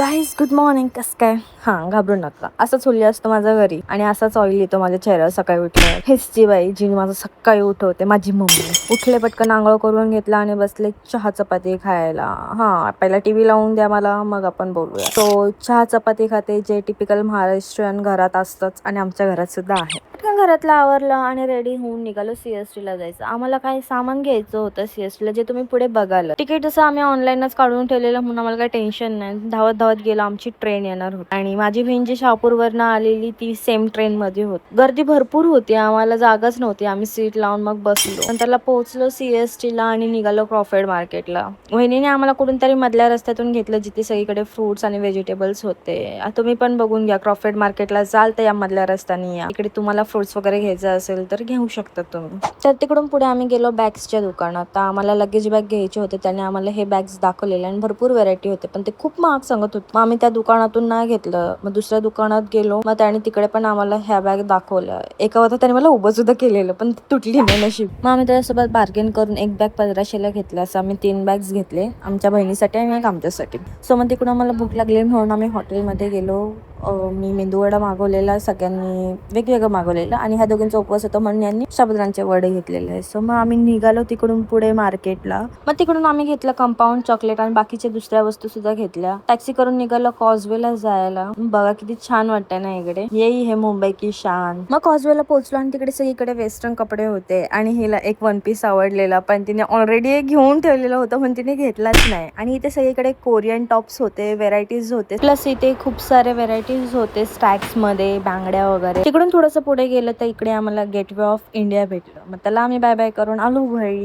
Guys good morning. कसं काय? हां, घाबरू नका. असंच होली असतं माझ्या घरी आणि असाच ऑइल येतो माझ्या चेहऱ्यावर सकाळी उठल्यावर. हेच ती बाई जिने माझं सकाळी उठवते, माझी मम्मी. उठले, पटकन आंघोळ करून घेतला आणि बसले चहा चपाती खायला. हां, पहिला टीव्ही लावून द्या मला, मग आपण बोलूया. तो चहा चपाती खाते, जे टिपिकल महाराष्ट्रीयन घरात असतंच आणि आमच्या घरात सुद्धा आहे. पटकन घरातलं आवरलं आणि रेडी होऊन निघालो CST ला जायचं. आम्हाला काही सामान घ्यायचं होतं CST ला, जे तुम्ही पुढे बघाल. तिकीट असं आम्ही ऑनलाईनच काढून ठेवलेलं म्हणून आम्हाला काही टेन्शन नाही. धावत धावत गेलो, आमची ट्रेन येणार होती आणि माझी बहीण जी शहापूरवरनं आलेली ती सेम ट्रेन मध्ये होती. गर्दी भरपूर होती, आम्हाला जागाच नव्हती. आम्ही सीट लावून मग बसलो. नंतरला पोहोचलो CST ला आणि निघालो क्रॉफर्ड मार्केटला. वहिनीने आम्हाला कुठून तरी मधल्या रस्त्यातून घेतलं, जिथे सगळीकडे फ्रुट्स आणि व्हेजिटेबल्स होते. तुम्ही पण बघून घ्या, क्रॉफर्ड मार्केटला जाल तर या मधल्या रस्त्याने या. इकडे तुम्हाला फ्रुट्स वगैरे घ्यायचं असेल तर घेऊ शकता तुम्ही. तर तिकडून पुढे आम्ही गेलो बॅग्सच्या दुकानात. तर आम्हाला लगेज बॅग घ्यायचे होते, त्याने आम्हाला हे बॅग्स दाखवलेले आणि भरपूर व्हरायटी होते, पण ते खूप महाग सांगत होते. मग आम्ही त्या दुकानातून नाही घेतलं. मग दुसऱ्या दुकानात गेलो, मग त्याने तिकडे पण आम्हाला ह्या बॅग दाखवल्या. एका होता त्याने मला उभं सुद्धा केलेलं, पण तुटली नाही नशीब. मग आम्ही त्याच्यासोबत बार्गेन करून एक बॅग 1500ला घेतला. असं आम्ही 3 बॅग्स घेतले, आमच्या बहिणीसाठी आणि एक आमच्यासाठी. सो मग तिकडून आम्हाला भूक लागली म्हणून आम्ही हॉटेलमध्ये गेलो. मी मेंदूवडा मागवलेला, सगळ्यांनी वेगवेगळं मागवलेलं आणि ह्या दोघींचा उपवास होता म्हणून यांनी साबुदाण्याचे वडे घेतलेले. सो मग आम्ही निघालो तिकडून पुढे मार्केटला. मग तिकडून आम्ही घेतलं कंपाऊंड चॉकलेट आणि बाकीच्या दुसऱ्या वस्तू सुद्धा घेतल्या. टॅक्सी करून निघालो कॉजवेला जायला. बघा किती छान वाटतंय ना इकडे, येई हे मुंबई की शान. मग कॉजवेला पोहोचलो आणि तिकडे सगळीकडे वेस्टर्न कपडे होते आणि हिला एक वन पीस आवडलेला, पण तिने ऑलरेडी घेऊन ठेवलेलं होतं म्हणून तिने घेतलाच नाही. आणि इथे सगळीकडे कोरियन टॉप्स होते, व्हेरायटीज होते, प्लस इथे खूप सारे व्हेरायटीज होते स्टॅक्स मध्ये, बांगड्या वगैरे. तिकडून थोडंसं पुढे गेलं तर इकडे आम्हाला गेटवे ऑफ इंडिया भेटलं. मग त्याला आम्ही बाय बाय करून आलो घरी.